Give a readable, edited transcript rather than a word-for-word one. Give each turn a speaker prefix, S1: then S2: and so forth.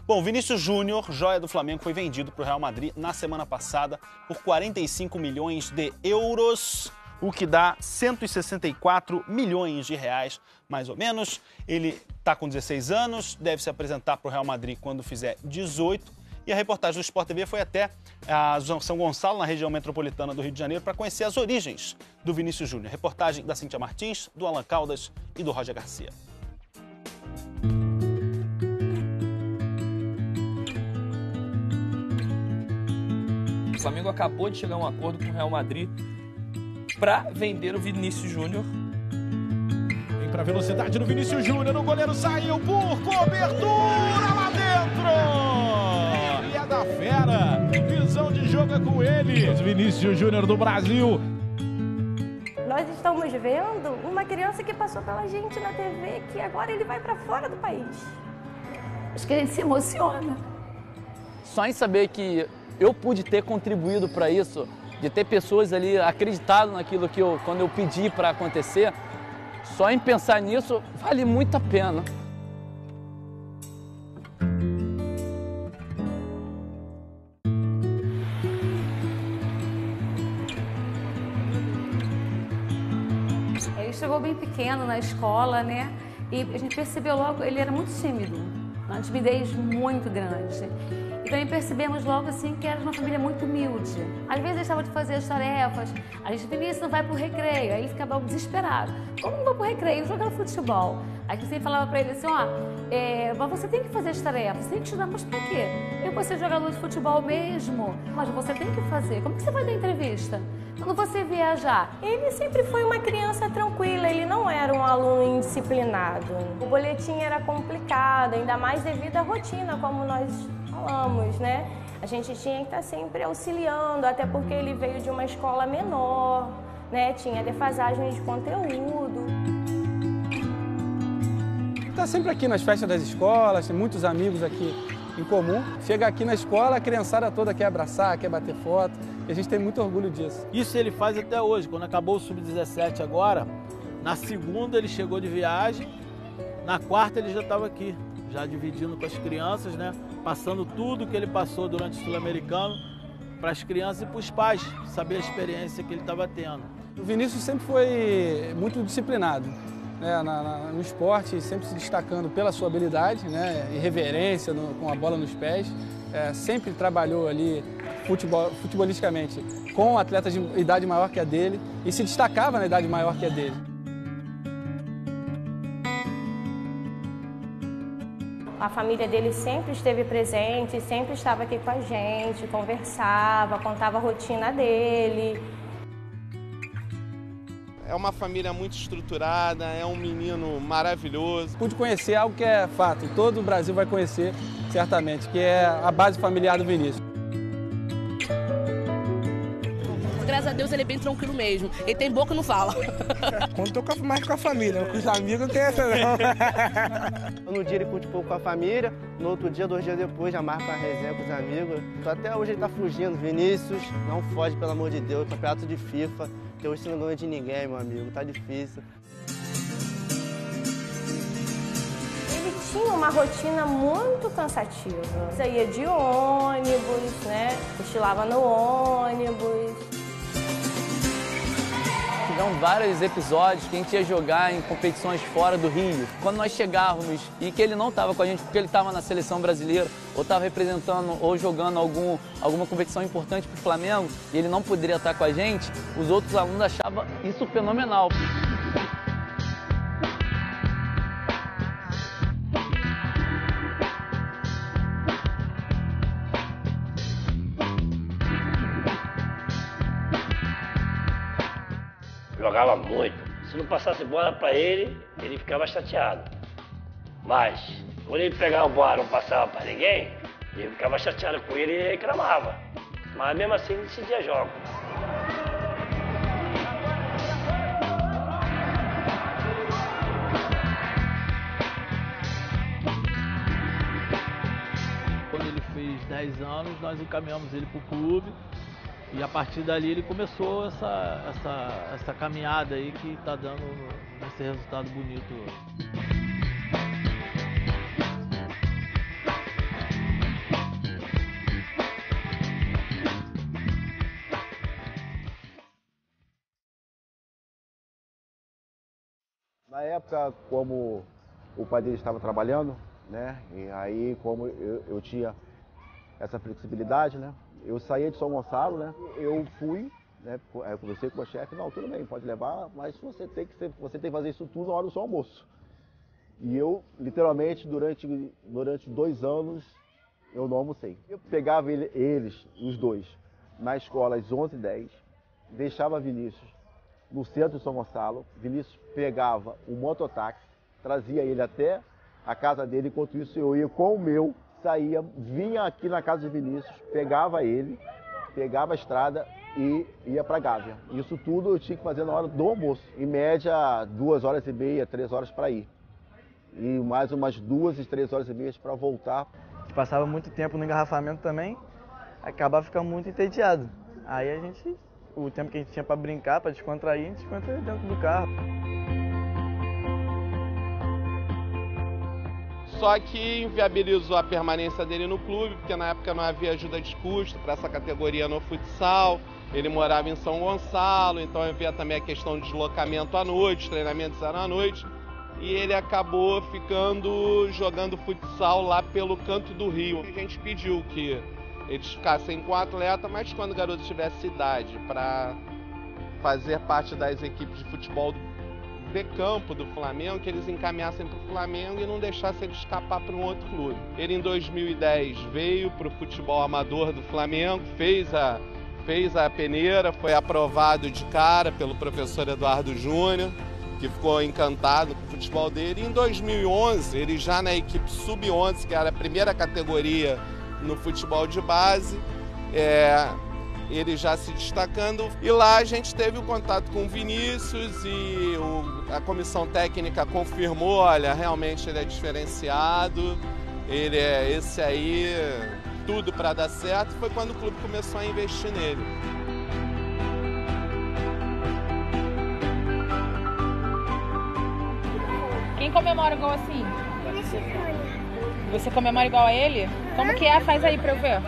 S1: Bom, Vinícius Júnior, joia do Flamengo, foi vendido para o Real Madrid na semana passada por 45 milhões de euros, o que dá 164 milhões de reais, mais ou menos. Ele está com 16 anos, deve se apresentar para o Real Madrid quando fizer 18. E a reportagem do Sport TV foi até a São Gonçalo, na região metropolitana do Rio de Janeiro, para conhecer as origens do Vinícius Júnior. Reportagem da Cíntia Martins, do Alan Caldas e do Roger Garcia.
S2: O Flamengo acabou de chegar a um acordo com o Real Madrid para vender o Vinícius Júnior.
S3: Vem para a velocidade do Vinícius Júnior, o goleiro saiu por cobertura lá dentro! E é da fera, visão de jogo é com ele, Vinícius Júnior do Brasil.
S4: Nós estamos vendo uma criança que passou pela gente na TV, que agora ele vai para fora do país. Acho que a gente se emociona.
S5: Só em saber que eu pude ter contribuído para isso, de ter pessoas ali acreditado naquilo que quando eu pedi para acontecer, só em pensar nisso vale muito a pena.
S6: Ele chegou bem pequeno na escola, né? E a gente percebeu logo, ele era muito tímido, uma timidez muito grande. E também percebemos logo assim que era uma família muito humilde. Às vezes deixava de fazer as tarefas, a gente Vinícius não vai pro recreio, aí ele ficava desesperado. Como não vai pro recreio? Jogando futebol. Aí a gente sempre falava pra ele assim, mas você tem que fazer as tarefas, você tem que estudar, mas pra quê? Eu vou ser jogador de futebol mesmo, mas você tem que fazer. Como que você vai dar entrevista? Quando você viajar?
S4: Ele sempre foi uma criança tranquila, ele não era um aluno indisciplinado. O boletim era complicado, ainda mais devido à rotina, como nós falamos, né? A gente tinha que estar sempre auxiliando, até porque ele veio de uma escola menor, né? Tinha defasagem de conteúdo.
S7: Está sempre aqui nas festas das escolas, tem muitos amigos aqui em comum. Chega aqui na escola, a criançada toda quer abraçar, quer bater foto, e a gente tem muito orgulho disso.
S8: Isso ele faz até hoje. Quando acabou o Sub-17 agora, na segunda ele chegou de viagem, na quarta ele já estava aqui, já dividindo com as crianças, né? Passando tudo que ele passou durante o Sul-Americano para as crianças e para os pais, saber a experiência que ele estava tendo.
S7: O Vinícius sempre foi muito disciplinado, né? No esporte, sempre se destacando pela sua habilidade, né? Irreverência com a bola nos pés. Sempre trabalhou ali futebolisticamente com atletas de idade maior que a dele e se destacava na idade maior que a dele.
S4: A família dele sempre esteve presente, sempre estava aqui com a gente, conversava, contava a rotina dele.
S9: É uma família muito estruturada, é um menino maravilhoso.
S7: Pude conhecer algo que é fato, todo o Brasil vai conhecer certamente, que é a base familiar do Vinícius.
S10: Graças a Deus ele é bem tranquilo mesmo, ele tem boca e não fala.
S11: Quando tô mais com a família, com os amigos não tem essa não.
S12: No dia ele curte um pouco com a família, no outro dia, 2 dias depois, já marca a resenha com os amigos. Então, até hoje ele tá fugindo. Vinícius, não foge, pelo amor de Deus, campeonato de FIFA, que hoje você não ganha de ninguém, meu amigo, tá difícil.
S4: Ele tinha uma rotina muito cansativa. Você ia de ônibus, né? Cochilava no ônibus.
S5: Tiveram vários episódios que a gente ia jogar em competições fora do Rio. Quando nós chegávamos e que ele não estava com a gente porque ele estava na seleção brasileira ou estava representando ou jogando alguma competição importante para o Flamengo e ele não poderia estar com a gente, os outros alunos achavam isso fenomenal.
S13: Jogava muito. Se não passasse bola para ele, ele ficava chateado. Mas, quando ele pegava a bola e não passava para ninguém, ele ficava chateado com ele e reclamava. Mas mesmo assim, ele decidia jogo.
S8: Quando ele fez 10 anos, nós encaminhamos ele para o clube. E a partir dali ele começou essa caminhada aí que está dando esse resultado bonito hoje.
S14: Na época, como o pai dele estava trabalhando, né? E aí, como eu tinha essa flexibilidade, né? Eu saía de São Gonçalo, né? Eu fui, né? Eu conversei com o meu chefe, não, tudo bem, pode levar, mas você tem que fazer isso tudo na hora do seu almoço. E eu, literalmente, durante 2 anos, eu não almocei. Eu pegava eles, os dois, na escola às 11h10, deixava Vinícius no centro de São Gonçalo, Vinícius pegava um mototáxi, trazia ele até a casa dele, enquanto isso eu ia com o meu, saía, vinha aqui na casa de Vinícius, pegava ele, pegava a estrada e ia para Gávea. Isso tudo eu tinha que fazer na hora do almoço, em média 2h30, 3 horas para ir. E mais umas 2, 3 horas e meia para voltar.
S15: Passava muito tempo no engarrafamento também, acabava ficando muito entediado. Aí o tempo que a gente tinha para brincar, para descontrair, a gente descontraía dentro do carro.
S9: Só que inviabilizou a permanência dele no clube, porque na época não havia ajuda de custo para essa categoria no futsal. Ele morava em São Gonçalo, então havia também a questão de deslocamento à noite, os treinamentos eram à noite. E ele acabou jogando futsal lá pelo canto do Rio. A gente pediu que eles ficassem com o atleta, mas quando o garoto tivesse idade para fazer parte das equipes de futebol de campo do Flamengo, que eles encaminhassem para o Flamengo e não deixassem ele escapar para um outro clube. Ele em 2010 veio para o futebol amador do Flamengo, fez a peneira, foi aprovado de cara pelo professor Eduardo Júnior, que ficou encantado com o futebol dele. Em 2011, ele já na equipe sub-11, que era a primeira categoria no futebol de base, ele já se destacando. E lá a gente teve o contato com o Vinícius e a comissão técnica confirmou, olha, realmente ele é diferenciado, ele é esse aí, tudo para dar certo. Foi quando o clube começou a investir nele.
S16: Quem comemora igual assim? Você comemora igual a ele? Como que é? Faz aí pra eu ver.